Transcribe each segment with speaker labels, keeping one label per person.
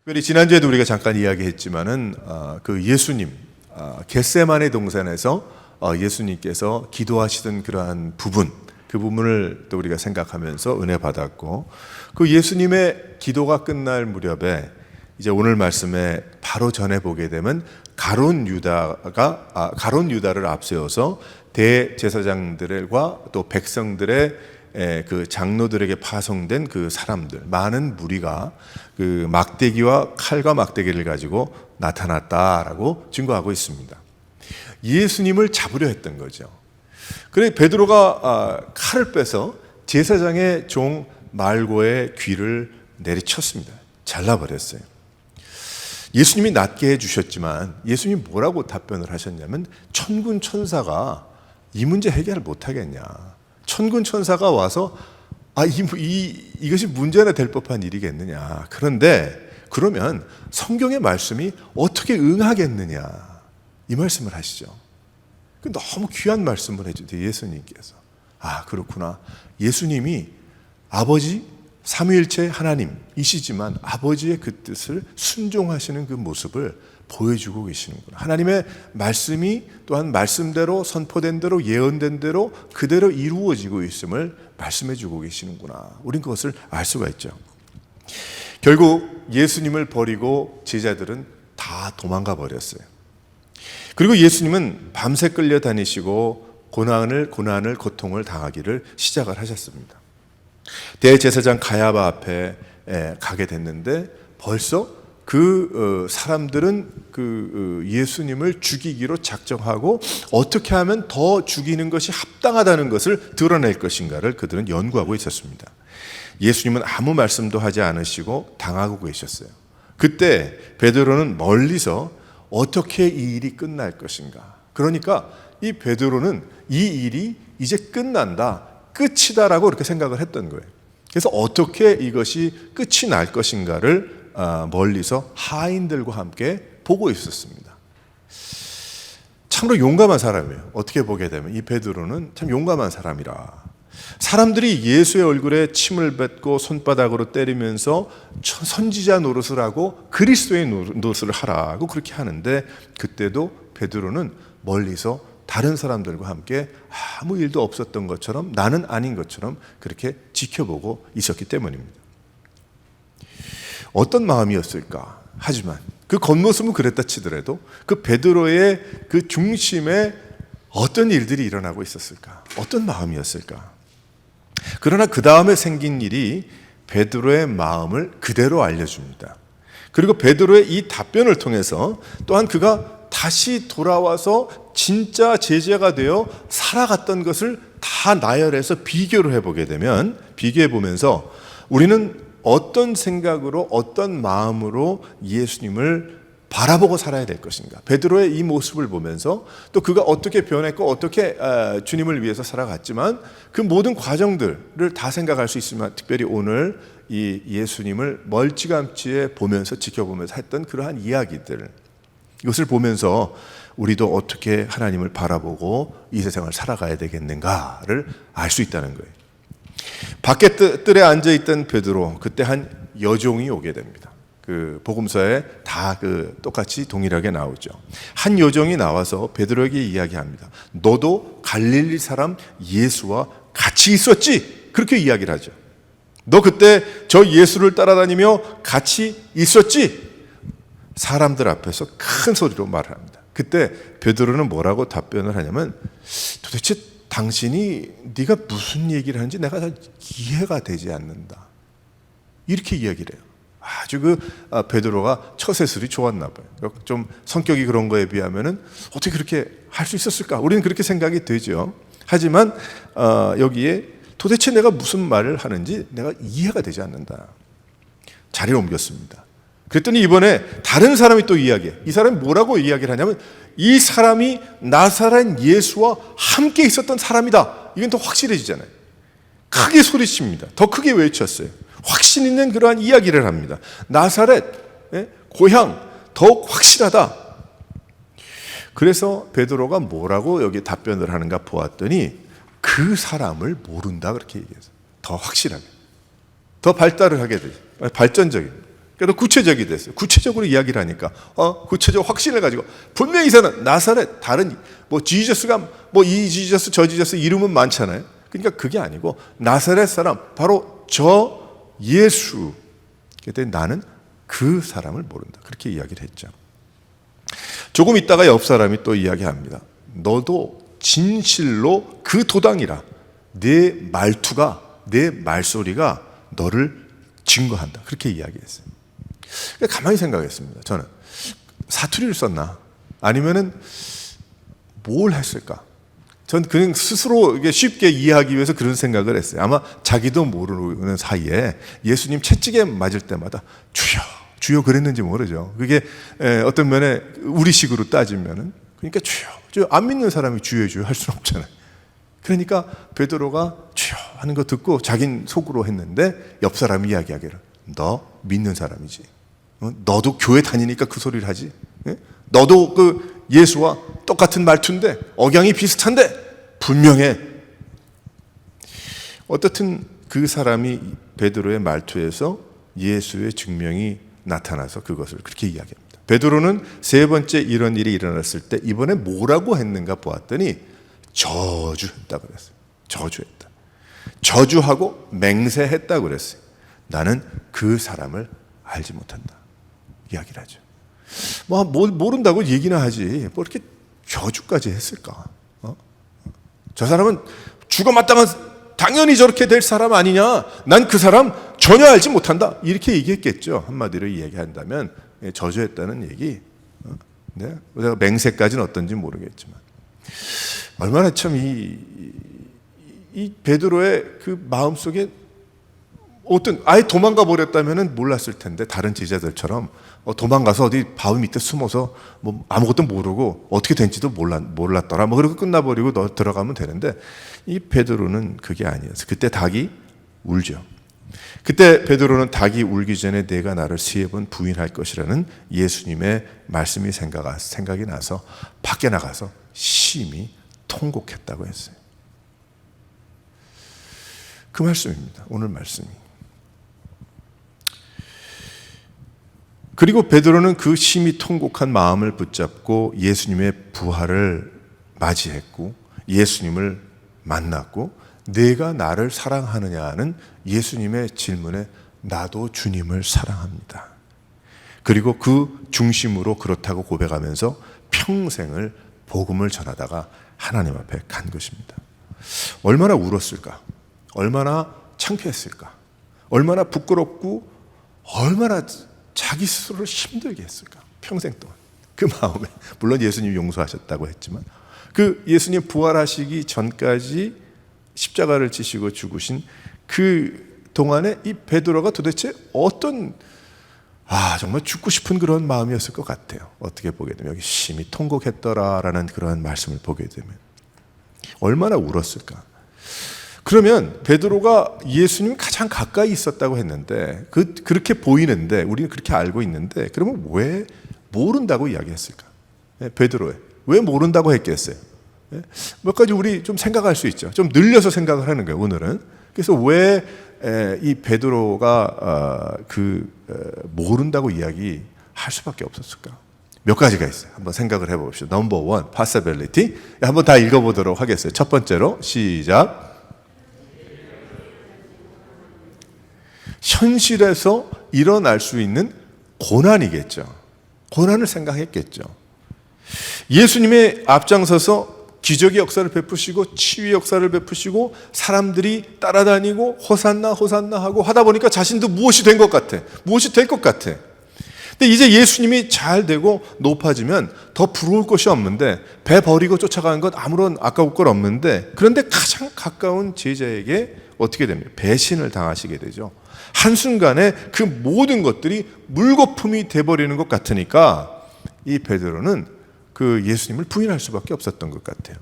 Speaker 1: 특별히 지난주에도 우리가 잠깐 이야기했지만은 그 예수님 겟세마네 동산에서 예수님께서 기도하시던 그러한 부분, 그 부분을 또 우리가 생각하면서 은혜 받았고, 그 예수님의 기도가 끝날 무렵에 이제 오늘 말씀에 바로 전해 보게 되면 가룟 유다를 앞세워서 대제사장들과 또 백성들의 그 장로들에게 파송된 그 사람들, 많은 무리가 그 막대기와 칼과 막대기를 가지고 나타났다라고 증거하고 있습니다. 예수님을 잡으려 했던 거죠. 그래 베드로가 칼을 빼서 제사장의 종 말고의 귀를 내리쳤습니다. 잘라버렸어요. 예수님이 낫게 해주셨지만 예수님이 뭐라고 답변을 하셨냐면, 천군 천사가 이 문제 해결을 못하겠냐, 천군 천사가 와서 이것이 문제나 될 법한 일이겠느냐, 그런데 그러면 성경의 말씀이 어떻게 응하겠느냐, 이 말씀을 하시죠. 너무 귀한 말씀을 해주세요. 예수님께서 그렇구나, 예수님이 아버지 삼위일체 하나님이시지만 아버지의 그 뜻을 순종하시는 그 모습을 보여주고 계시는구나. 하나님의 말씀이 또한 말씀대로 선포된 대로 예언된 대로 그대로 이루어지고 있음을 말씀해 주고 계시는구나. 우린 그것을 알 수가 있죠. 결국 예수님을 버리고 제자들은 다 도망가 버렸어요. 그리고 예수님은 밤새 끌려다니시고 고난을 고통을 당하기를 시작을 하셨습니다. 대제사장 가야바 앞에 가게 됐는데 벌써 그 사람들은 그 예수님을 죽이기로 작정하고 어떻게 하면 더 죽이는 것이 합당하다는 것을 드러낼 것인가를 그들은 연구하고 있었습니다. 예수님은 아무 말씀도 하지 않으시고 당하고 계셨어요. 그때 베드로는 멀리서 어떻게 이 일이 끝날 것인가, 그러니까 이 베드로는 이 일이 이제 끝난다, 끝이다라고 그렇게 생각을 했던 거예요. 그래서 어떻게 이것이 끝이 날 것인가를 멀리서 하인들과 함께 보고 있었습니다. 참으로 용감한 사람이에요. 어떻게 보게 되면 이 베드로는 참 용감한 사람이라. 사람들이 예수의 얼굴에 침을 뱉고 손바닥으로 때리면서 선지자 노릇을 하고 그리스도의 노릇을 하라고 그렇게 하는데, 그때도 베드로는 멀리서 다른 사람들과 함께 아무 일도 없었던 것처럼, 나는 아닌 것처럼 그렇게 지켜보고 있었기 때문입니다. 어떤 마음이었을까? 하지만 그 겉모습은 그랬다 치더라도 그 베드로의 그 중심에 어떤 일들이 일어나고 있었을까? 어떤 마음이었을까? 그러나 그 다음에 생긴 일이 베드로의 마음을 그대로 알려줍니다. 그리고 베드로의 이 답변을 통해서 또한 그가 다시 돌아와서 진짜 제자가 되어 살아갔던 것을 다 나열해서 비교를 해보게 되면, 비교해보면서 우리는 어떤 생각으로 어떤 마음으로 예수님을 바라보고 살아야 될 것인가, 베드로의 이 모습을 보면서 또 그가 어떻게 변했고 어떻게 주님을 위해서 살아갔지만 그 모든 과정들을 다 생각할 수 있으면, 특별히 오늘 이 예수님을 멀찌감치 보면서 지켜보면서 했던 그러한 이야기들, 이것을 보면서 우리도 어떻게 하나님을 바라보고 이 세상을 살아가야 되겠는가를 알 수 있다는 거예요. 밖에 뜰에 앉아있던 베드로, 그때 한 여종이 오게 됩니다. 그 복음서에 다 똑같이 동일하게 나오죠. 한 여종이 나와서 베드로에게 이야기합니다. 너도 갈릴리 사람 예수와 같이 있었지? 그렇게 이야기를 하죠. 너 그때 저 예수를 따라다니며 같이 있었지? 사람들 앞에서 큰 소리로 말합니다. 그때 베드로는 뭐라고 답변을 하냐면, 도대체 당신이 네가 무슨 얘기를 하는지 내가 잘 이해가 되지 않는다, 이렇게 이야기를 해요. 아주 베드로가 처세술이 좋았나 봐요. 좀 성격이 그런 거에 비하면은 어떻게 그렇게 할 수 있었을까? 우리는 그렇게 생각이 되죠. 하지만 여기에 도대체 내가 무슨 말을 하는지 내가 이해가 되지 않는다. 자리를 옮겼습니다. 그랬더니 이번에 다른 사람이 또 이야기해. 이 사람이 뭐라고 이야기를 하냐면, 이 사람이 나사렛 예수와 함께 있었던 사람이다. 이건 더 확실해지잖아요. 크게 소리칩니다. 더 크게 외쳤어요. 확신 있는 그러한 이야기를 합니다. 나사렛 고향 더욱 확실하다. 그래서 베드로가 뭐라고 여기 답변을 하는가 보았더니, 그 사람을 모른다 그렇게 얘기해서 더 확실하게, 더 발달을 하게 되죠. 발전적인. 그래도 구체적이 됐어요. 구체적으로 이야기를 하니까 구체적 확신을 가지고 분명히 이 사람 나사렛, 다른 뭐 지저스가 뭐 이 지저스 저 지저스 이름은 많잖아요. 그러니까 그게 아니고 나사렛 사람 바로 저 예수. 그때 나는 그 사람을 모른다. 그렇게 이야기를 했죠. 조금 있다가 옆 사람이 또 이야기합니다. 너도 진실로 그 도당이라. 내 말투가, 내 말소리가 너를 증거한다. 그렇게 이야기했어요. 그러니까 가만히 생각했습니다. 저는 사투리를 썼나? 아니면은 뭘 했을까? 전 그냥 스스로 쉽게 이해하기 위해서 그런 생각을 했어요. 아마 자기도 모르는 사이에 예수님 채찍에 맞을 때마다 주여, 주여 그랬는지 모르죠. 그게 어떤 면에 우리식으로 따지면은 그러니까 주여, 주여 안 믿는 사람이 주여 주여 할 수는 없잖아요. 그러니까 베드로가 주여 하는 거 듣고 자긴 속으로 했는데 옆 사람이 이야기하기를 너 믿는 사람이지. 너도 교회 다니니까 그 소리를 하지. 너도 그 예수와 똑같은 말투인데 억양이 비슷한데 분명해. 어떻든 그 사람이 베드로의 말투에서 예수의 증명이 나타나서 그것을 그렇게 이야기합니다. 베드로는 세 번째 이런 일이 일어났을 때 이번에 뭐라고 했는가 보았더니 저주했다고 그랬어요. 저주했다. 저주하고 맹세했다고 그랬어요. 나는 그 사람을 알지 못한다. 이야기를 하죠. 뭐 모른다고 얘기나 하지 뭐 이렇게 저주까지 했을까? 저 사람은 죽어 마땅한 당연히 저렇게 될 사람 아니냐? 난 그 사람 전혀 알지 못한다. 이렇게 얘기했겠죠. 한마디로 얘기한다면 저주했다는 얘기. 네? 제가 맹세까지는 어떤지 모르겠지만 얼마나 참 이 베드로의 그 마음 속에 어떤 아예 도망가 버렸다면은 몰랐을 텐데 다른 제자들처럼 도망가서 어디 바위 밑에 숨어서 뭐 아무것도 모르고 어떻게 된지도 몰랐더라. 뭐 그러고 끝나버리고 너 들어가면 되는데 이 베드로는 그게 아니었어요. 그때 닭이 울죠. 그때 베드로는 닭이 울기 전에 내가 나를 3번 부인할 것이라는 예수님의 말씀이 생각이 나서 밖에 나가서 심히 통곡했다고 했어요. 그 말씀입니다. 오늘 말씀이. 그리고 베드로는 그 심히 통곡한 마음을 붙잡고 예수님의 부활을 맞이했고 예수님을 만났고 내가 나를 사랑하느냐는 예수님의 질문에 나도 주님을 사랑합니다. 그리고 그 중심으로 그렇다고 고백하면서 평생을 복음을 전하다가 하나님 앞에 간 것입니다. 얼마나 울었을까? 얼마나 창피했을까? 얼마나 부끄럽고 얼마나 자기 스스로를 힘들게 했을까? 평생 동안 그 마음에 물론 예수님이 용서하셨다고 했지만 그 예수님 부활하시기 전까지 십자가를 지시고 죽으신 그 동안에 이 베드로가 도대체 어떤 정말 죽고 싶은 그런 마음이었을 것 같아요. 어떻게 보게 되면 여기 심히 통곡했더라라는 그런 말씀을 보게 되면 얼마나 울었을까? 그러면 베드로가 예수님 가장 가까이 있었다고 했는데 그렇게 보이는데 우리는 그렇게 알고 있는데 그러면 왜 모른다고 이야기했을까? 베드로에 왜 모른다고 했겠어요? 몇 가지 우리 좀 생각할 수 있죠. 좀 늘려서 생각을 하는 거예요. 오늘은. 그래서 왜 이 베드로가 모른다고 이야기할 수밖에 없었을까? 몇 가지가 있어요. 한번 생각을 해봅시다. 넘버 원, possibility. 한번 다 읽어보도록 하겠어요. 첫 번째로 시작. 현실에서 일어날 수 있는 고난이겠죠. 고난을 생각했겠죠. 예수님의 앞장서서 기적의 역사를 베푸시고 치유의 역사를 베푸시고 사람들이 따라다니고 호산나 호산나 하고 하다 보니까 자신도 무엇이 된 것 같아. 무엇이 될 것 같아. 근데 이제 예수님이 잘 되고 높아지면 더 부러울 것이 없는데 배 버리고 쫓아가는 것 아무런 아까울 것 없는데 그런데 가장 가까운 제자에게 어떻게 됩니까? 배신을 당하시게 되죠. 한순간에 그 모든 것들이 물거품이 돼버리는 것 같으니까 이 베드로는 그 예수님을 부인할 수밖에 없었던 것 같아요.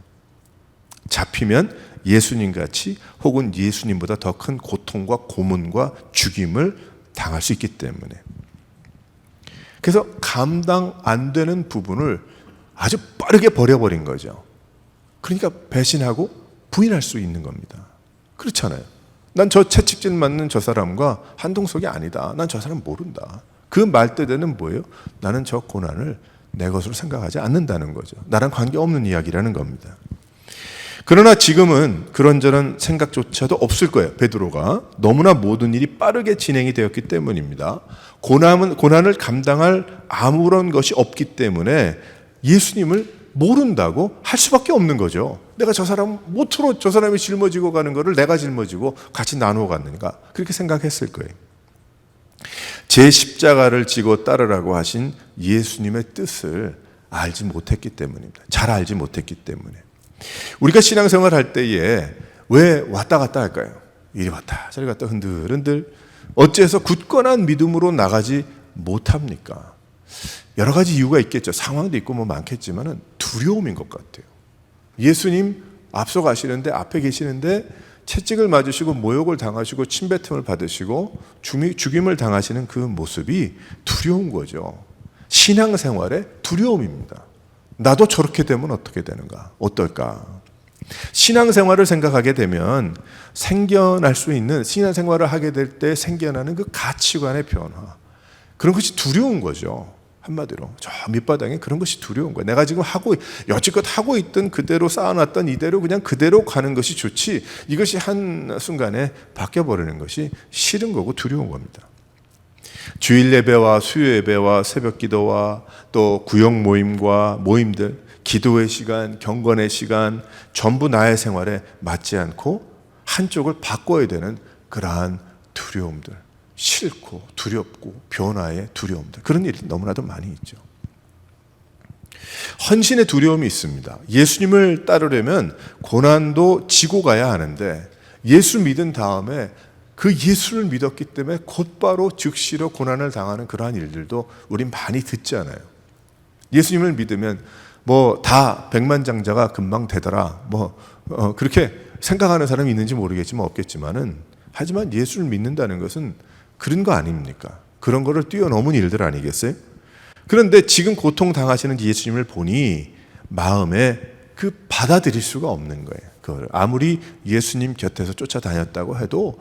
Speaker 1: 잡히면 예수님같이 혹은 예수님보다 더 큰 고통과 고문과 죽임을 당할 수 있기 때문에 그래서 감당 안 되는 부분을 아주 빠르게 버려버린 거죠. 그러니까 배신하고 부인할 수 있는 겁니다. 그렇잖아요. 난 저 채찍질 맞는 저 사람과 한동석이 아니다. 난 저 사람 모른다. 그 말뜻에는 뭐예요? 나는 저 고난을 내 것으로 생각하지 않는다는 거죠. 나랑 관계없는 이야기라는 겁니다. 그러나 지금은 그런저런 생각조차도 없을 거예요. 베드로가 너무나 모든 일이 빠르게 진행이 되었기 때문입니다. 고난을 감당할 아무런 것이 없기 때문에 예수님을 모른다고 할 수밖에 없는 거죠. 내가 저 사람 모토로 저 사람이 짊어지고 가는 거를 내가 짊어지고 같이 나누어 갔는가, 그렇게 생각했을 거예요. 제 십자가를 지고 따르라고 하신 예수님의 뜻을 알지 못했기 때문입니다. 잘 알지 못했기 때문에. 우리가 신앙생활 할 때에 왜 왔다 갔다 할까요? 이리 왔다 저리 갔다 흔들흔들 어째서 굳건한 믿음으로 나가지 못합니까? 여러 가지 이유가 있겠죠. 상황도 있고 뭐 많겠지만은 두려움인 것 같아요. 예수님 앞서 가시는데, 앞에 계시는데 채찍을 맞으시고 모욕을 당하시고 침뱉음을 받으시고 죽임을 당하시는 그 모습이 두려운 거죠. 신앙생활의 두려움입니다. 나도 저렇게 되면 어떻게 되는가? 어떨까? 신앙생활을 생각하게 되면 생겨날 수 있는, 신앙생활을 하게 될 때 생겨나는 그 가치관의 변화, 그런 것이 두려운 거죠. 한마디로 저 밑바닥에 그런 것이 두려운 거예요. 내가 지금 여지껏 하고 있던 그대로 쌓아놨던 이대로 그냥 그대로 가는 것이 좋지, 이것이 한순간에 바뀌어버리는 것이 싫은 거고 두려운 겁니다. 주일 예배와 수요 예배와 새벽 기도와 또 구역 모임과 모임들, 기도의 시간, 경건의 시간, 전부 나의 생활에 맞지 않고 한쪽을 바꿔야 되는 그러한 두려움들, 싫고 두렵고 변화의 두려움들, 그런 일이 너무나도 많이 있죠. 헌신의 두려움이 있습니다. 예수님을 따르려면 고난도 지고 가야 하는데, 예수 믿은 다음에 그 예수를 믿었기 때문에 곧바로 즉시로 고난을 당하는 그러한 일들도 우린 많이 듣잖아요. 예수님을 믿으면 뭐 다 백만장자가 금방 되더라, 그렇게 생각하는 사람이 있는지 모르겠지만 없겠지만은, 하지만 예수를 믿는다는 것은 그런 거 아닙니까? 그런 거를 뛰어넘은 일들 아니겠어요? 그런데 지금 고통당하시는 예수님을 보니 마음에 받아들일 수가 없는 거예요. 그걸 아무리 예수님 곁에서 쫓아다녔다고 해도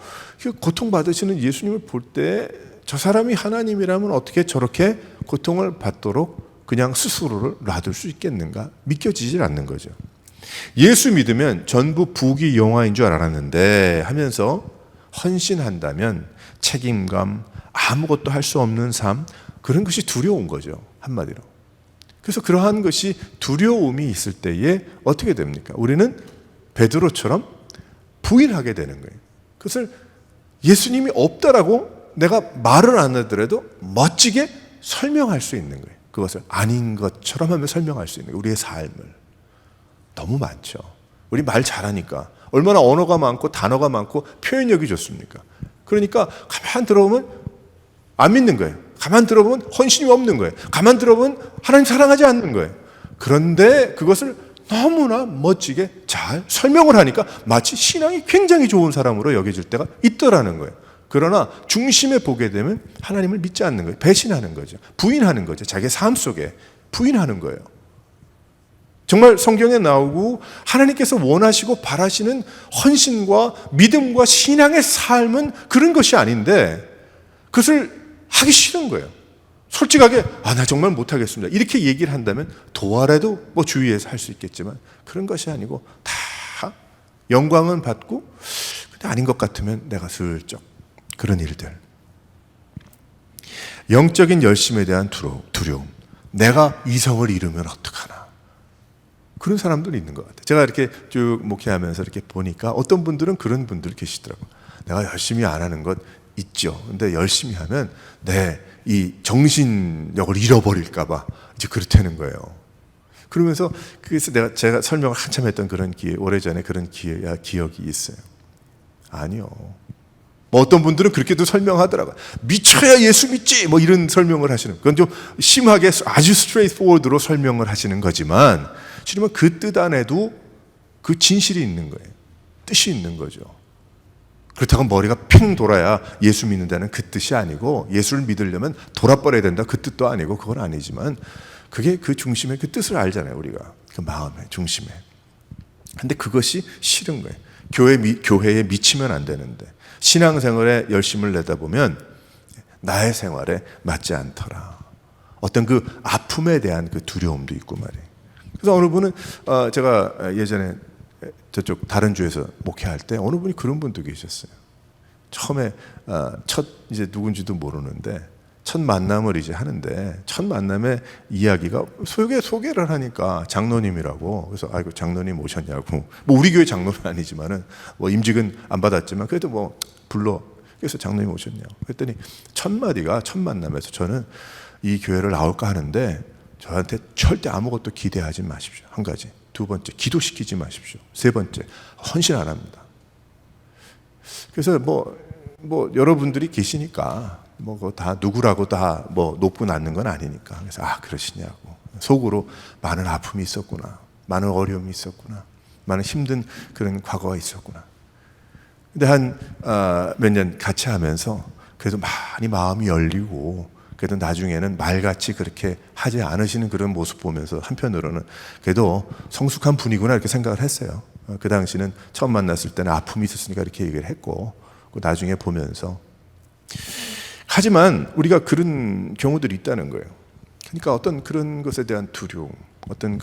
Speaker 1: 고통받으시는 예수님을 볼 때 저 사람이 하나님이라면 어떻게 저렇게 고통을 받도록 그냥 스스로를 놔둘 수 있겠는가? 믿겨지질 않는 거죠. 예수 믿으면 전부 부귀영화인 줄 알았는데 하면서 헌신한다면 책임감, 아무것도 할 수 없는 삶, 그런 것이 두려운 거죠. 한마디로. 그래서 그러한 것이 두려움이 있을 때에 어떻게 됩니까? 우리는 베드로처럼 부인하게 되는 거예요. 그것을 예수님이 없다라고 내가 말을 안 하더라도 멋지게 설명할 수 있는 거예요. 그것을 아닌 것처럼 하면 설명할 수 있는 거예요. 우리의 삶을. 너무 많죠. 우리 말 잘하니까. 얼마나 언어가 많고 단어가 많고 표현력이 좋습니까? 그러니까 가만 들어보면 안 믿는 거예요. 가만 들어보면 헌신이 없는 거예요. 가만 들어보면 하나님 사랑하지 않는 거예요. 그런데 그것을 너무나 멋지게 잘 설명을 하니까 마치 신앙이 굉장히 좋은 사람으로 여겨질 때가 있더라는 거예요. 그러나 중심에 보게 되면 하나님을 믿지 않는 거예요. 배신하는 거죠. 부인하는 거죠. 자기의 삶 속에 부인하는 거예요. 정말 성경에 나오고 하나님께서 원하시고 바라시는 헌신과 믿음과 신앙의 삶은 그런 것이 아닌데 그것을 하기 싫은 거예요. 솔직하게 나 정말 못하겠습니다, 이렇게 얘기를 한다면 도와라도 주위에서 할 수 있겠지만 그런 것이 아니고 다 영광은 받고 근데 아닌 것 같으면 내가 슬쩍, 그런 일들. 영적인 열심에 대한 두려움. 내가 이성을 잃으면 어떡하나, 그런 사람들이 있는 것 같아요. 제가 이렇게 쭉 목회하면서 이렇게 보니까 어떤 분들은 그런 분들 계시더라고요. 내가 열심히 안 하는 것 있죠. 근데 열심히 하면 이 정신력을 잃어버릴까봐 이제 그렇다는 거예요. 그러면서 그래서 제가 설명을 한참 했던 그런 오래전에 그런 기억이 있어요. 아니요. 어떤 분들은 그렇게도 설명하더라고요. 미쳐야 예수 믿지! 이런 설명을 하시는. 그건 좀 심하게 아주 스트레이트포워드로 설명을 하시는 거지만 실은 그 뜻 안에도 그 진실이 있는 거예요. 뜻이 있는 거죠. 그렇다고 머리가 핑 돌아야 예수 믿는다는 그 뜻이 아니고, 예수를 믿으려면 돌아버려야 된다 그 뜻도 아니고, 그건 아니지만 그게 그 중심의 그 뜻을 알잖아요. 우리가 그 마음의 중심에. 근데 그것이 싫은 거예요. 교회에 미치면 안 되는데, 신앙생활에 열심을 내다 보면 나의 생활에 맞지 않더라. 어떤 그 아픔에 대한 그 두려움도 있고 말이에요. 그래서 어느 분은 제가 예전에 저쪽 다른 주에서 목회할 때 어느 분이 그런 분도 계셨어요. 처음에 첫 이제 누군지도 모르는데 첫 만남을 이제 하는데 첫 만남의 이야기가 소개를 하니까 장로님이라고. 그래서 아이고 장로님 오셨냐고. 뭐 우리 교회 장로는 아니지만은 뭐 임직은 안 받았지만 그래도 뭐 불러. 그래서 장로님 오셨냐고. 그랬더니 첫 마디가 첫 만남에서 저는 이 교회를 나올까 하는데 저한테 절대 아무것도 기대하지 마십시오. 한 가지. 두 번째, 기도시키지 마십시오. 세 번째, 헌신 안 합니다. 그래서 뭐 여러분들이 계시니까 뭐 다 누구라고 다 뭐 높고 낮는 건 아니니까. 그래서 그러시냐고. 속으로 많은 아픔이 있었구나. 많은 어려움이 있었구나. 많은 힘든 그런 과거가 있었구나. 근데 한 몇 년 같이 하면서 그래도 많이 마음이 열리고 그래도 나중에는 말같이 그렇게 하지 않으시는 그런 모습 보면서 한편으로는 그래도 성숙한 분이구나 이렇게 생각을 했어요. 그 당시는 처음 만났을 때는 아픔이 있었으니까 이렇게 얘기를 했고 나중에 보면서 하지만 우리가 그런 경우들이 있다는 거예요. 그러니까 어떤 그런 것에 대한 두려움, 어떤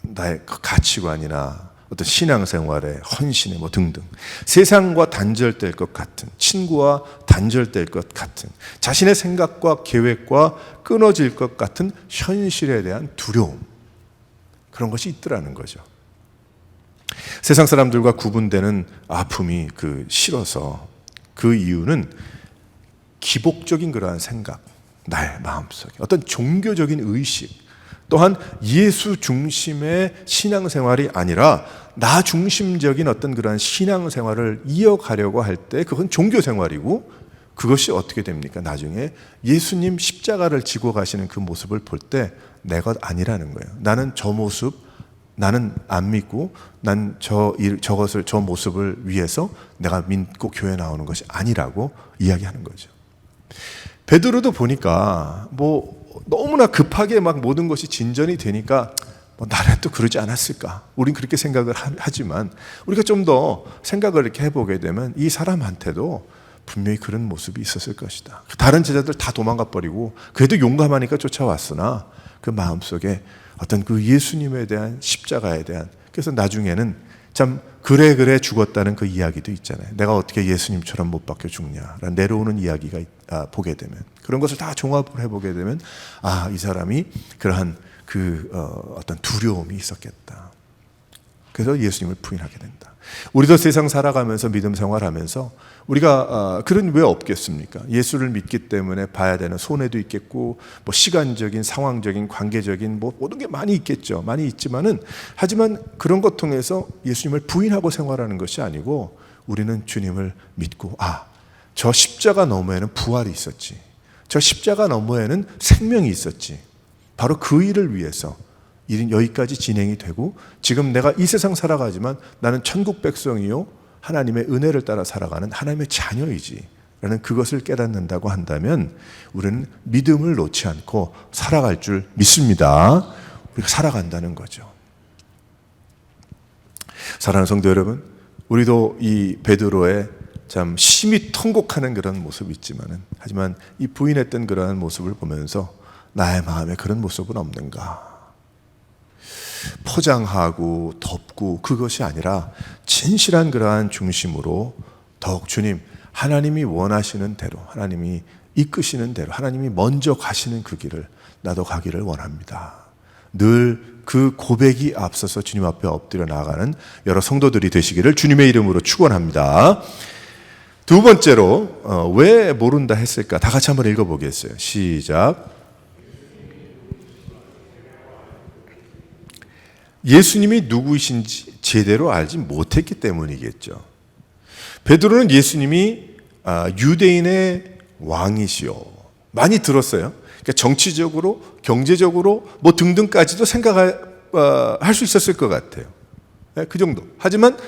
Speaker 1: 나의 가치관이나 어떤 신앙생활의 헌신에 뭐 등등 세상과 단절될 것 같은 친구와 단절될 것 같은 자신의 생각과 계획과 끊어질 것 같은 현실에 대한 두려움 그런 것이 있더라는 거죠. 세상 사람들과 구분되는 아픔이 싫어서 그 이유는 기복적인 그러한 생각, 나의 마음속에 어떤 종교적인 의식 또한 예수 중심의 신앙생활이 아니라 나 중심적인 어떤 그러한 신앙생활을 이어가려고 할 때 그건 종교생활이고 그것이 어떻게 됩니까? 나중에 예수님 십자가를 지고 가시는 그 모습을 볼 때 내 것 아니라는 거예요. 나는 저 모습 나는 안 믿고 난 저 모습을 위해서 내가 믿고 교회 나오는 것이 아니라고 이야기하는 거죠. 베드로도 보니까 너무나 급하게 막 모든 것이 진전이 되니까 나라도 그러지 않았을까? 우린 그렇게 생각을 하지만 우리가 좀 더 생각을 이렇게 해보게 되면 이 사람한테도 분명히 그런 모습이 있었을 것이다. 다른 제자들 다 도망가 버리고 그래도 용감하니까 쫓아왔으나 그 마음속에 어떤 그 예수님에 대한 십자가에 대한 그래서 나중에는 참 그래 죽었다는 그 이야기도 있잖아요. 내가 어떻게 예수님처럼 못 박혀 죽냐라는 내려오는 이야기가 보게 되면 그런 것을 다 종합을 해보게 되면 이 사람이 그러한 어떤 두려움이 있었겠다. 그래서 예수님을 부인하게 된다. 우리도 세상 살아가면서 믿음 생활하면서 우리가 그런 왜 없겠습니까? 예수를 믿기 때문에 봐야 되는 손해도 있겠고 시간적인 상황적인 관계적인 모든 게 많이 있겠죠. 많이 있지만은 하지만 그런 것 통해서 예수님을 부인하고 생활하는 것이 아니고 우리는 주님을 믿고 저 십자가 너머에는 부활이 있었지. 저 십자가 너머에는 생명이 있었지. 바로 그 일을 위해서 일은 여기까지 진행이 되고 지금 내가 이 세상 살아가지만 나는 천국 백성이요 하나님의 은혜를 따라 살아가는 하나님의 자녀이지 라는 그것을 깨닫는다고 한다면 우리는 믿음을 놓지 않고 살아갈 줄 믿습니다. 우리가 살아간다는 거죠. 사랑하는 성도 여러분, 우리도 이 베드로의 참 심히 통곡하는 그런 모습이 있지만은 하지만 이 부인했던 그러한 모습을 보면서 나의 마음에 그런 모습은 없는가? 포장하고 덮고 그것이 아니라 진실한 그러한 중심으로 더욱 주님 하나님이 원하시는 대로 하나님이 이끄시는 대로 하나님이 먼저 가시는 그 길을 나도 가기를 원합니다. 늘 그 고백이 앞서서 주님 앞에 엎드려 나아가는 여러 성도들이 되시기를 주님의 이름으로 축원합니다. 두 번째로 왜 모른다 했을까? 다 같이 한번 읽어보겠어요. 시작. 예수님이 누구이신지 제대로 알지 못했기 때문이겠죠. 베드로는 예수님이 유대인의 왕이시오 많이 들었어요. 그러니까 정치적으로 경제적으로 등등까지도 생각할 수 있었을 것 같아요. 그 정도. 하지만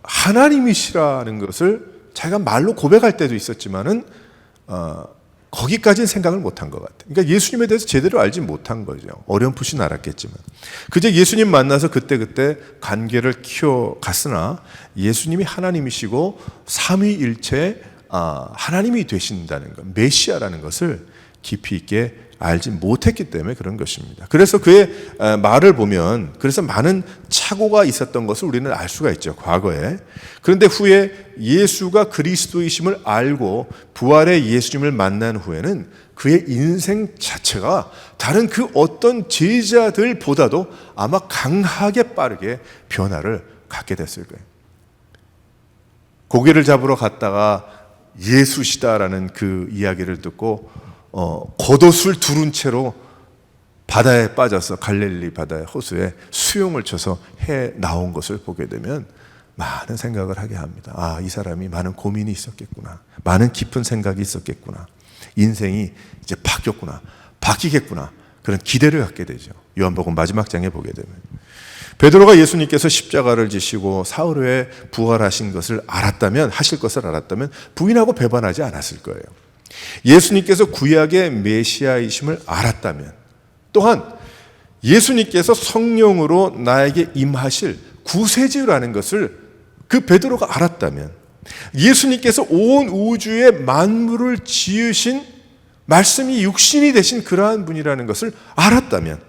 Speaker 1: 하나님이시라는 것을 자기가 말로 고백할 때도 있었지만은 거기까지는 생각을 못한 것 같아요. 그러니까 예수님에 대해서 제대로 알지 못한 거죠. 어렴풋이 알았겠지만. 그저 예수님 만나서 그때 관계를 키워갔으나 예수님이 하나님이시고 삼위일체 하나님이 되신다는 것, 메시아라는 것을 깊이 있게 알지 못했기 때문에 그런 것입니다. 그래서 그의 말을 보면 그래서 많은 착오가 있었던 것을 우리는 알 수가 있죠, 과거에. 그런데 후에 예수가 그리스도이심을 알고 부활의 예수님을 만난 후에는 그의 인생 자체가 다른 그 어떤 제자들보다도 아마 강하게 빠르게 변화를 갖게 됐을 거예요. 고기를 잡으러 갔다가 예수시다라는 그 이야기를 듣고 겉옷을 두른 채로 바다에 빠져서 갈릴리 바다의 호수에 수영을 쳐서 해 나온 것을 보게 되면 많은 생각을 하게 합니다. 이 사람이 많은 고민이 있었겠구나. 많은 깊은 생각이 있었겠구나. 인생이 이제 바뀌겠구나. 그런 기대를 갖게 되죠. 요한복음 마지막 장에 보게 되면. 베드로가 예수님께서 십자가를 지시고 사흘 후에 부활하신 것을 하실 것을 알았다면 부인하고 배반하지 않았을 거예요. 예수님께서 구약의 메시아이심을 알았다면, 또한 예수님께서 성령으로 나에게 임하실 구세주라는 것을 그 베드로가 알았다면, 예수님께서 온 우주의 만물을 지으신 말씀이 육신이 되신 그러한 분이라는 것을 알았다면,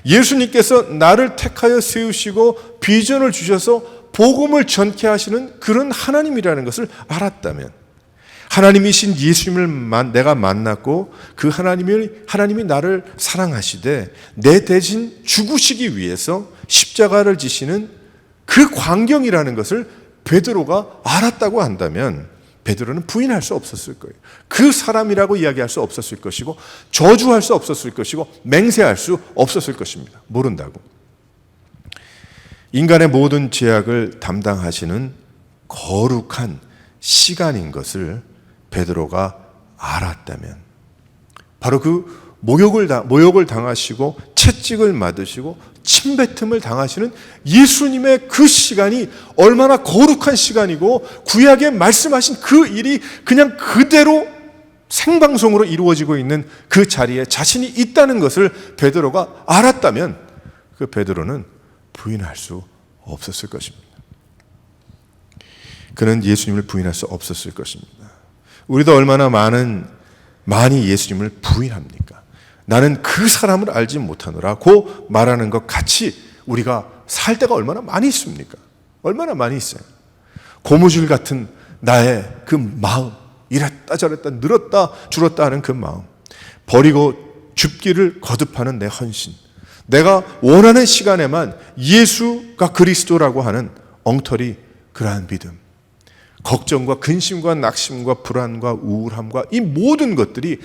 Speaker 1: 예수님께서 나를 택하여 세우시고 비전을 주셔서 복음을 전케 하시는 그런 하나님이라는 것을 알았다면, 하나님이신 예수님을 내가 만났고 그 하나님이 나를 사랑하시되 내 대신 죽으시기 위해서 십자가를 지시는 그 광경이라는 것을 베드로가 알았다고 한다면 베드로는 부인할 수 없었을 거예요. 그 사람이라고 이야기할 수 없었을 것이고 저주할 수 없었을 것이고 맹세할 수 없었을 것입니다. 모른다고. 인간의 모든 죄악을 담당하시는 거룩한 시간인 것을 베드로가 알았다면, 바로 그 모욕을 당하시고 채찍을 맞으시고 침뱉음을 당하시는 예수님의 그 시간이 얼마나 거룩한 시간이고 구약에 말씀하신 그 일이 그냥 그대로 생방송으로 이루어지고 있는 그 자리에 자신이 있다는 것을 베드로가 알았다면 그 베드로는 부인할 수 없었을 것입니다. 그는 예수님을 부인할 수 없었을 것입니다. 우리도 얼마나 많이 예수님을 부인합니까? 나는 그 사람을 알지 못하노라고 말하는 것 같이 우리가 살 때가 얼마나 많이 있습니까? 얼마나 많이 있어요. 고무줄 같은 나의 그 마음, 이랬다 저랬다 늘었다 줄었다 하는 그 마음, 버리고 죽기를 거듭하는 내 헌신, 내가 원하는 시간에만 예수가 그리스도라고 하는 엉터리 그러한 믿음, 걱정과 근심과 낙심과 불안과 우울함과 이 모든 것들이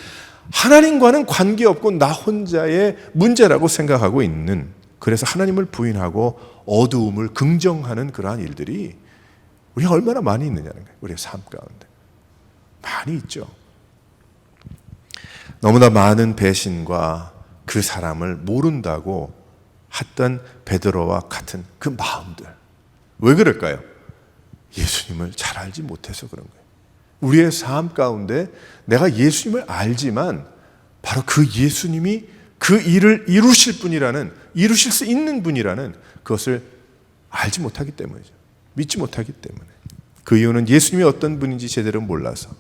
Speaker 1: 하나님과는 관계없고 나 혼자의 문제라고 생각하고 있는, 그래서 하나님을 부인하고 어두움을 긍정하는 그러한 일들이 우리가 얼마나 많이 있느냐는 거예요. 우리의 삶 가운데 많이 있죠. 너무나 많은 배신과 그 사람을 모른다고 했던 베드로와 같은 그 마음들, 왜 그럴까요? 예수님을 잘 알지 못해서 그런 거예요. 우리의 삶 가운데 내가 예수님을 알지만 바로 그 예수님이 그 일을 이루실 수 있는 분이라는 그것을 알지 못하기 때문이죠. 믿지 못하기 때문에. 그 이유는 예수님이 어떤 분인지 제대로 몰라서,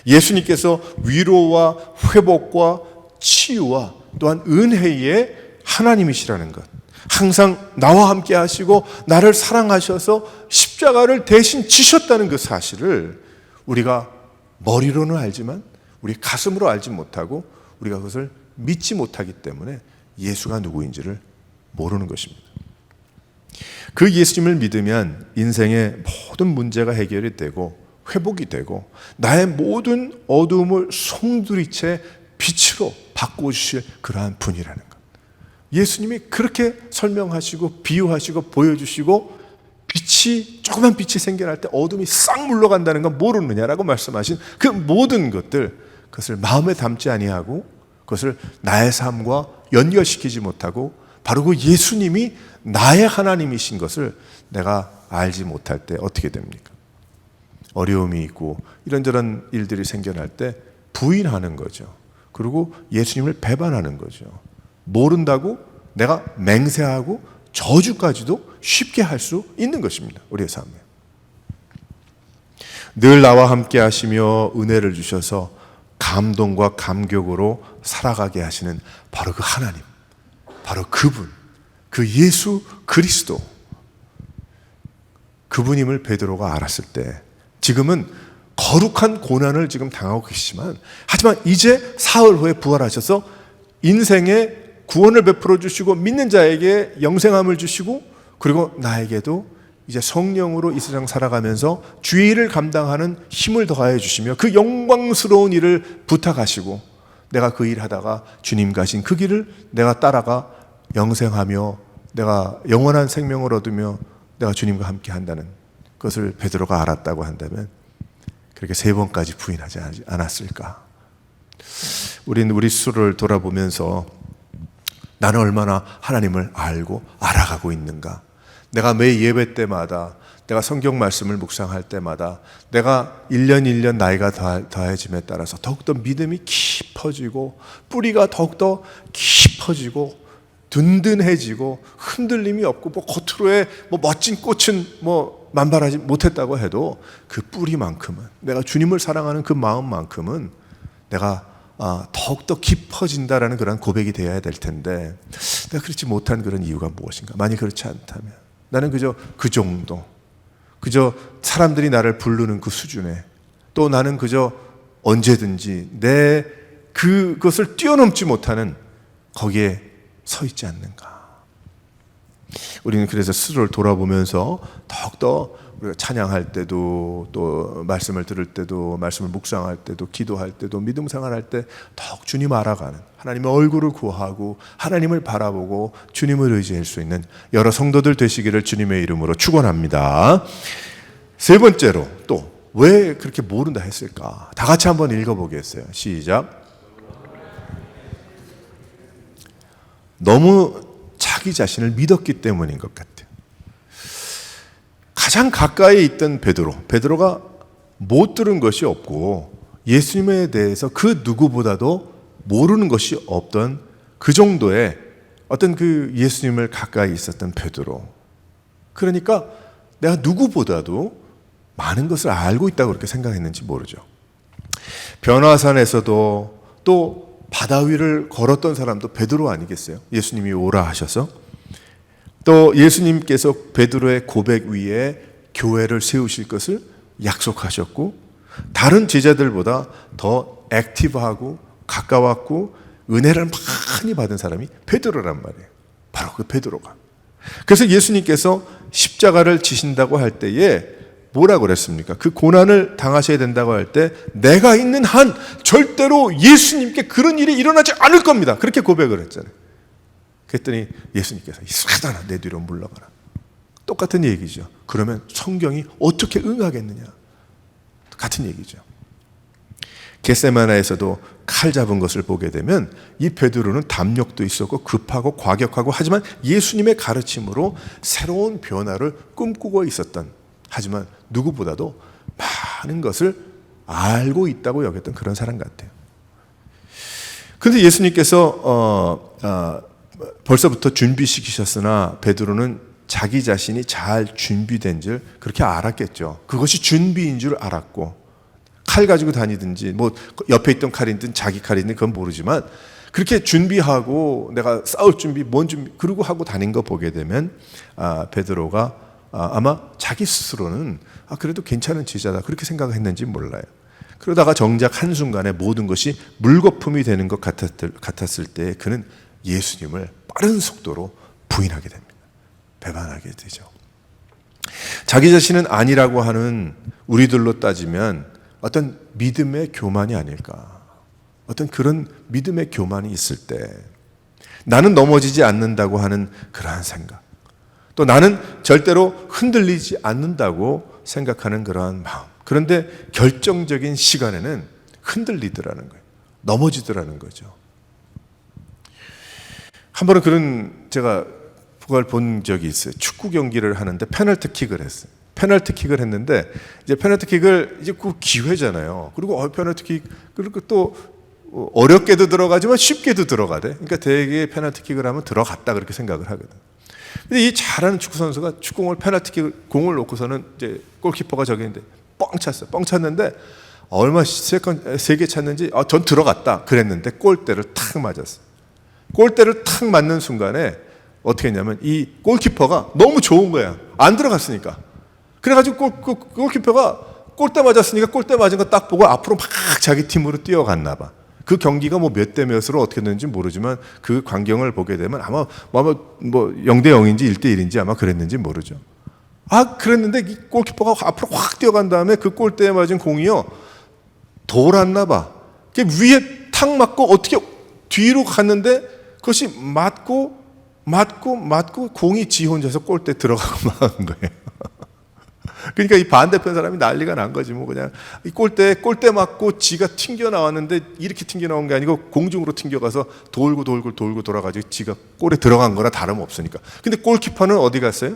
Speaker 1: 예수님께서 위로와 회복과 치유와 또한 은혜의 하나님이시라는 것, 항상 나와 함께 하시고 나를 사랑하셔서 십자가를 대신 지셨다는 그 사실을 우리가 머리로는 알지만 우리 가슴으로 알지 못하고 우리가 그것을 믿지 못하기 때문에 예수가 누구인지를 모르는 것입니다. 그 예수님을 믿으면 인생의 모든 문제가 해결이 되고 회복이 되고 나의 모든 어두움을 송두리째 빛으로 바꿔주실 그러한 분이라는 것. 예수님이 그렇게 설명하시고 비유하시고 보여주시고 조그만 빛이 생겨날 때 어둠이 싹 물러간다는 건 모르느냐라고 말씀하신 그 모든 것들, 그것을 마음에 담지 아니하고 그것을 나의 삶과 연결시키지 못하고 바로 그 예수님이 나의 하나님이신 것을 내가 알지 못할 때 어떻게 됩니까? 어려움이 있고 이런저런 일들이 생겨날 때 부인하는 거죠. 그리고 예수님을 배반하는 거죠. 모른다고 내가 맹세하고 저주까지도 쉽게 할 수 있는 것입니다. 우리의 삶에. 늘 나와 함께 하시며 은혜를 주셔서 감동과 감격으로 살아가게 하시는 바로 그 하나님, 바로 그분, 그 예수 그리스도, 그분임을 베드로가 알았을 때 지금은 거룩한 고난을 지금 당하고 계시지만, 하지만 이제 사흘 후에 부활하셔서 인생의 구원을 베풀어 주시고 믿는 자에게 영생함을 주시고, 그리고 나에게도 이제 성령으로 이 세상 살아가면서 주의 일을 감당하는 힘을 더하여 주시며 그 영광스러운 일을 부탁하시고, 내가 그 일 하다가 주님 가신 그 길을 내가 따라가 영생하며 내가 영원한 생명을 얻으며 내가 주님과 함께 한다는 것을 베드로가 알았다고 한다면 그렇게 3번까지 부인하지 않았을까? 우리는 우리 스스로를 돌아보면서 나는 얼마나 하나님을 알고 알아가고 있는가? 내가 매 예배 때마다, 내가 성경 말씀을 묵상할 때마다 내가 1년 1년 나이가 더해짐에 따라서 더욱더 믿음이 깊어지고 뿌리가 더욱더 깊어지고 든든해지고 흔들림이 없고, 겉으로의 멋진 꽃은 만발하지 못했다고 해도 그 뿌리만큼은, 내가 주님을 사랑하는 그 마음만큼은 내가 더욱더 깊어진다라는 그런 고백이 되어야 될 텐데, 내가 그렇지 못한 그런 이유가 무엇인가? 만약 그렇지 않다면 나는 그저 그 정도, 그저 사람들이 나를 부르는 그 수준에, 또 나는 그저 언제든지 그것을 뛰어넘지 못하는 거기에 서 있지 않는가? 우리는 그래서 스스로를 돌아보면서 더욱더 우리가 찬양할 때도, 또 말씀을 들을 때도, 말씀을 묵상할 때도, 기도할 때도, 믿음 생활할 때 더욱 주님 알아가는, 하나님의 얼굴을 구하고 하나님을 바라보고 주님을 의지할 수 있는 여러 성도들 되시기를 주님의 이름으로 축원합니다. 3번째로 또 왜 그렇게 모른다 했을까? 다 같이 한번 읽어보겠어요. 시작. 너무 자기 자신을 믿었기 때문인 것 같아요. 가장 가까이 있던 베드로가 못 들은 것이 없고 예수님에 대해서 그 누구보다도 모르는 것이 없던 그 정도의 어떤 그 예수님을 가까이 있었던 베드로. 그러니까 내가 누구보다도 많은 것을 알고 있다고 그렇게 생각했는지 모르죠. 변화산에서도 또 바다 위를 걸었던 사람도 베드로 아니겠어요? 예수님이 오라 하셔서. 또 예수님께서 베드로의 고백 위에 교회를 세우실 것을 약속하셨고, 다른 제자들보다 더 액티브하고 가까웠고 은혜를 많이 받은 사람이 베드로란 말이에요. 바로 그 베드로가. 그래서 예수님께서 십자가를 지신다고 할 때에 뭐라고 그랬습니까? 그 고난을 당하셔야 된다고 할 때 내가 있는 한 절대로 예수님께 그런 일이 일어나지 않을 겁니다. 그렇게 고백을 했잖아요. 그랬더니 예수님께서 이 사단아 내 뒤로 물러가라. 똑같은 얘기죠. 그러면 성경이 어떻게 응하겠느냐? 같은 얘기죠. 겟세마네에서도 칼 잡은 것을 보게 되면 이 베드로는 담력도 있었고 급하고 과격하고, 하지만 예수님의 가르침으로 새로운 변화를 꿈꾸고 있었던, 하지만 누구보다도 많은 것을 알고 있다고 여겼던 그런 사람 같아요. 그런데 예수님께서 벌써부터 준비시키셨으나 베드로는 자기 자신이 잘 준비된 줄 그렇게 알았겠죠. 그것이 준비인 줄 알았고, 칼 가지고 다니든지 옆에 있던 칼이든 자기 칼이든 그건 모르지만 그렇게 준비하고 내가 싸울 준비, 뭔 준비 그러고 하고 다닌 거 보게 되면 베드로가 아마 자기 스스로는 그래도 괜찮은 제자다 그렇게 생각했는지 몰라요. 그러다가 정작 한순간에 모든 것이 물거품이 되는 것 같았을 때 그는 예수님을 빠른 속도로 부인하게 됩니다. 배반하게 되죠. 자기 자신은 아니라고 하는 우리들로 따지면 어떤 믿음의 교만이 아닐까. 어떤 그런 믿음의 교만이 있을 때 나는 넘어지지 않는다고 하는 그러한 생각, 또 나는 절대로 흔들리지 않는다고 생각하는 그러한 마음. 그런데 결정적인 시간에는 흔들리더라는 거예요. 넘어지더라는 거죠. 한 번은 제가 그걸 본 적이 있어요. 축구 경기를 하는데 페널티킥을 했어요. 페널티킥을 했는데 이제 페널티킥을 이제 그 기회잖아요. 그리고 페널티킥 그리고 또 어렵게도 들어가지만 쉽게도 들어가대. 그러니까 대개 페널티킥을 하면 들어갔다 그렇게 생각을 하거든. 근데 이 잘하는 축구 선수가 축구공을 페널티킥 공을 놓고서는 이제 골키퍼가 저기 있는데 뻥 찼어요. 뻥 찼는데 얼마 세 개 찼는지 전 들어갔다 그랬는데 골대를 탁 맞았어요. 골대를 탁 맞는 순간에 어떻게 했냐면 이 골키퍼가 너무 좋은 거야. 안 들어갔으니까. 그래가지고 골키퍼가 골대 맞았으니까 골대 맞은 거 딱 보고 앞으로 막 자기 팀으로 뛰어갔나 봐. 그 경기가 뭐 몇 대 몇으로 어떻게 됐는지 모르지만 그 광경을 보게 되면 아마 뭐 0대 0인지 1대 1인지 아마 그랬는지 모르죠. 그랬는데 이 골키퍼가 앞으로 확 뛰어간 다음에 그 골대에 맞은 공이요 돌았나 봐. 위에 탁 맞고 어떻게 뒤로 갔는데 그것이 맞고 공이 지 혼자서 골대 들어가고 막은 거예요. 그러니까 이 반대편 사람이 난리가 난 거지. 뭐 그냥 이 골대 맞고 지가 튕겨 나왔는데 이렇게 튕겨 나온 게 아니고 공중으로 튕겨가서 돌고 돌아가지고 지가 골에 들어간 거나 다름없으니까. 근데 골키퍼는 어디 갔어요?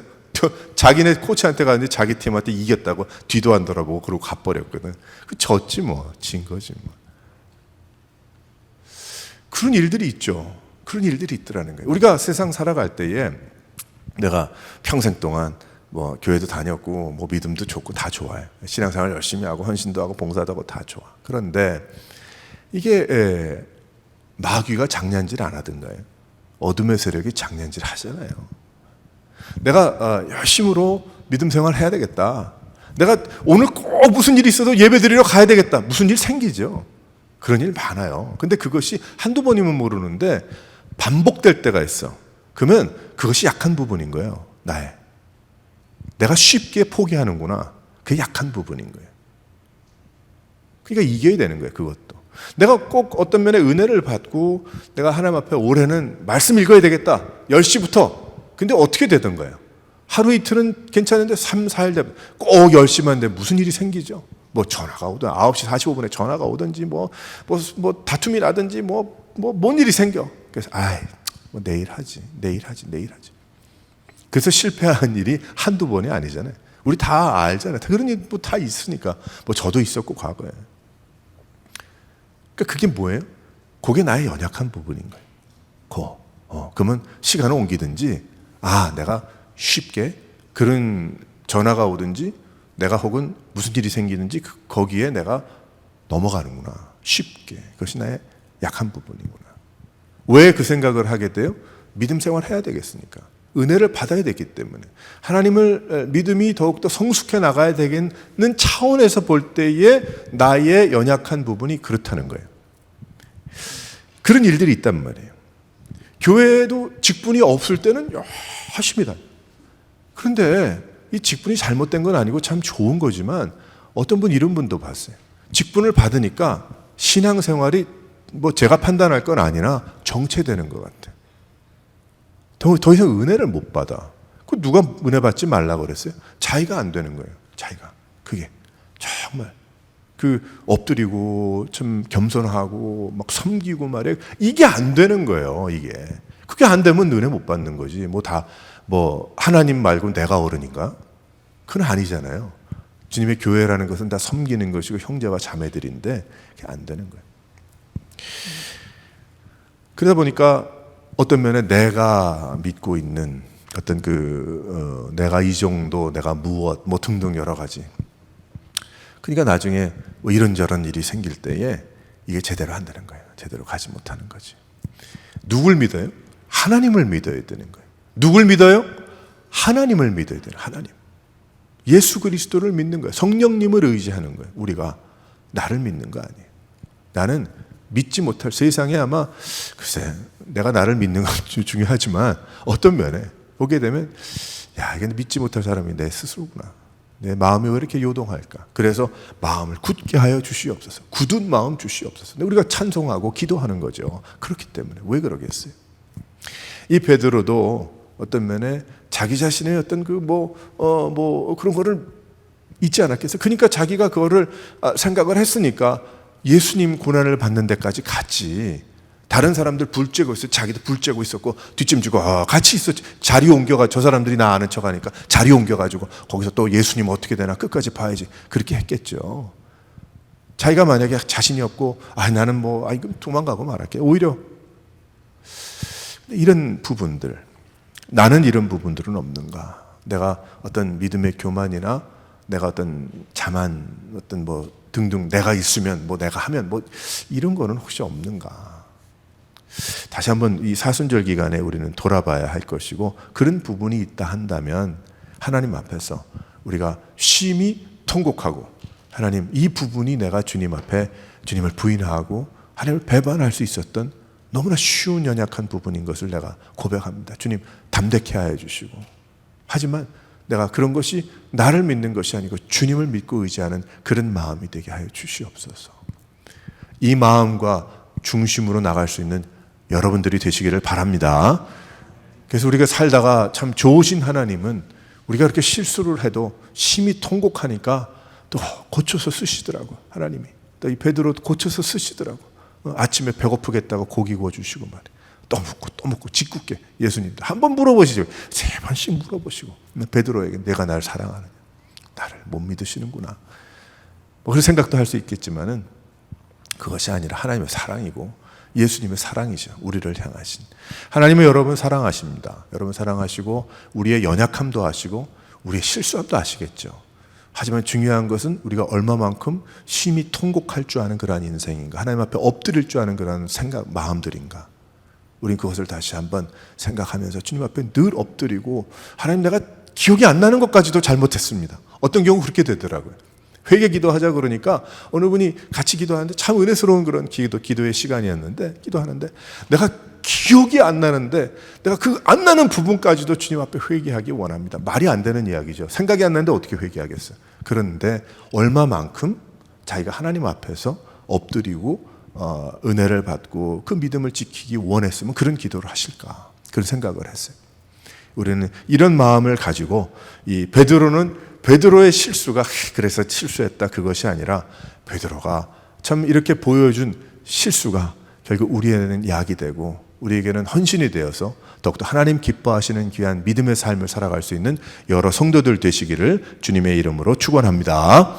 Speaker 1: 자기네 코치한테 갔는데 자기 팀한테 이겼다고 뒤도 안 돌아보고 그러고 가버렸거든. 졌지 뭐. 진 거지 뭐. 그런 일들이 있죠. 그런 일들이 있더라는 거예요. 우리가 세상 살아갈 때에 내가 평생 동안 뭐 교회도 다녔고 뭐 믿음도 좋고 다 좋아요. 신앙생활 열심히 하고 헌신도 하고 봉사도 하고 다 좋아. 그런데 이게 마귀가 장난질 안 하던가요? 어둠의 세력이 장난질 하잖아요. 내가 열심으로 믿음 생활 해야 되겠다. 내가 오늘 꼭 무슨 일이 있어도 예배 드리러 가야 되겠다. 무슨 일 생기죠. 그런 일 많아요. 근데 그것이 한두 번이면 모르는데 반복될 때가 있어. 그러면 그것이 약한 부분인 거예요. 내가 쉽게 포기하는구나. 그게 약한 부분인 거예요. 그러니까 이겨야 되는 거예요. 그것도. 내가 꼭 어떤 면에 은혜를 받고 내가 하나님 앞에 올해는 말씀 읽어야 되겠다. 10시부터. 근데 어떻게 되던 거예요? 하루 이틀은 괜찮은데 3, 4일 되면 꼭 10시만 되면 무슨 일이 생기죠. 뭐 전화가 오든 9시 45분에 전화가 오든지 뭐 다툼이 나든지 뭔 일이 생겨. 그래서 뭐 내일 하지. 그래서 실패한 일이 한두 번이 아니잖아요. 우리 다 알잖아요. 그런 일 뭐 다 있으니까. 뭐 저도 있었고 과거에. 그러니까 그게 뭐예요? 그게 나의 연약한 부분인 거예요. 그러면 시간을 옮기든지 내가 쉽게 그런 전화가 오든지 내가 혹은 무슨 일이 생기든지 거기에 내가 넘어가는구나. 쉽게. 그것이 나의 약한 부분이구나. 왜 그 생각을 하게 돼요? 믿음 생활 해야 되겠으니까. 은혜를 받아야 되기 때문에. 하나님을 믿음이 더욱더 성숙해 나가야 되겠는 차원에서 볼 때에 나의 연약한 부분이 그렇다는 거예요. 그런 일들이 있단 말이에요. 교회에도 직분이 없을 때는 열심히 다녀요. 그런데 이 직분이 잘못된 건 아니고 참 좋은 거지만 어떤 분 이런 분도 봤어요. 직분을 받으니까 신앙생활이 뭐 제가 판단할 건 아니라 정체되는 것 같아요. 더 이상 은혜를 못 받아. 그 누가 은혜 받지 말라고 그랬어요? 자기가 안 되는 거예요. 자기가. 그게 정말 엎드리고 좀 겸손하고 막 섬기고 말이에요. 이게 안 되는 거예요. 이게. 그게 안 되면 은혜 못 받는 거지. 하나님 말고 내가 어른인가? 그건 아니잖아요. 주님의 교회라는 것은 다 섬기는 것이고 형제와 자매들인데 그게 안 되는 거예요. 그러다 보니까 어떤 면에 내가 믿고 있는 어떤 내가 이 정도, 내가 무엇, 등등 여러 가지. 그러니까 나중에 이런저런 일이 생길 때에 이게 제대로 안 되는 거예요. 제대로 가지 못하는 거지. 누굴 믿어요? 하나님을 믿어야 되는 거예요. 누굴 믿어요? 하나님을 믿어야 돼요. 하나님. 예수 그리스도를 믿는 거예요. 성령님을 의지하는 거예요. 우리가 나를 믿는 거 아니에요. 나는 믿지 못할 세상에 아마 글쎄 내가 나를 믿는 건 중요하지만 어떤 면에 보게 되면 이게 믿지 못할 사람이 내 스스로구나. 내 마음이 왜 이렇게 요동할까? 그래서 마음을 굳게 하여 주시옵소서. 굳은 마음 주시옵소서. 근데 우리가 찬송하고 기도하는 거죠. 그렇기 때문에 왜 그러겠어요? 이 베드로도 어떤 면에 자기 자신의 어떤 그런 거를 잊지 않았겠어요? 그러니까 자기가 그거를 생각을 했으니까 예수님 고난을 받는 데까지 갔지. 다른 사람들 불 쬐고 있어. 자기도 불 쬐고 있었고 뒷짐지고 같이 있었지. 자리 옮겨가 저 사람들이 나 아는 척하니까 자리 옮겨가지고 거기서 또 예수님 어떻게 되나 끝까지 봐야지. 그렇게 했겠죠. 자기가 만약에 자신이 없고 나는 도망가고 말할게. 오히려 이런 부분들 나는 이런 부분들은 없는가? 내가 어떤 믿음의 교만이나 내가 어떤 자만 어떤 뭐 등등 내가 있으면 뭐 내가 하면 뭐 이런 거는 혹시 없는가? 다시 한번 이 사순절 기간에 우리는 돌아봐야 할 것이고, 그런 부분이 있다 한다면 하나님 앞에서 우리가 심히 통곡하고, 하나님 이 부분이 내가 주님 앞에 주님을 부인하고 하나님을 배반할 수 있었던 너무나 쉬운 연약한 부분인 것을 내가 고백합니다. 주님 담대케 하여 주시고, 하지만 내가 그런 것이 나를 믿는 것이 아니고 주님을 믿고 의지하는 그런 마음이 되게 하여 주시옵소서. 이 마음과 중심으로 나갈 수 있는 여러분들이 되시기를 바랍니다. 그래서 우리가 살다가 참 좋으신 하나님은 우리가 그렇게 실수를 해도 심히 통곡하니까 또 고쳐서 쓰시더라고. 하나님이 또 이 베드로 고쳐서 쓰시더라고. 아침에 배고프겠다고 고기 구워주시고 말이야. 또 묻고 짓궂게 예수님도 한 번 물어보시죠. 3번씩 물어보시고, 베드로에게 내가 나를 사랑하느냐, 나를 못 믿으시는구나, 뭐 그런 생각도 할 수 있겠지만은 그것이 아니라 하나님의 사랑이고 예수님의 사랑이죠. 우리를 향하신 하나님은 여러분 사랑하십니다. 여러분 사랑하시고 우리의 연약함도 아시고 우리의 실수함도 아시겠죠. 하지만 중요한 것은 우리가 얼마만큼 심히 통곡할 줄 아는 그러한 인생인가, 하나님 앞에 엎드릴 줄 아는 그러한 생각, 마음들인가. 우린 그것을 다시 한번 생각하면서 주님 앞에 늘 엎드리고, 하나님 내가 기억이 안 나는 것까지도 잘못했습니다. 어떤 경우 그렇게 되더라고요. 회개 기도하자 그러니까 어느 분이 같이 기도하는데 참 은혜스러운 그런 기도의 시간이었는데, 기도하는데 내가 기억이 안 나는데 내가 그 안 나는 부분까지도 주님 앞에 회개하기 원합니다. 말이 안 되는 이야기죠. 생각이 안 나는데 어떻게 회개하겠어요. 그런데 얼마만큼 자기가 하나님 앞에서 엎드리고 은혜를 받고 그 믿음을 지키기 원했으면 그런 기도를 하실까, 그런 생각을 했어요. 우리는 이런 마음을 가지고, 이 베드로의 실수가 그래서 실수했다 그것이 아니라, 베드로가 참 이렇게 보여준 실수가 결국 우리에게는 약이 되고 우리에게는 헌신이 되어서 더욱더 하나님 기뻐하시는 귀한 믿음의 삶을 살아갈 수 있는 여러 성도들 되시기를 주님의 이름으로 축원합니다.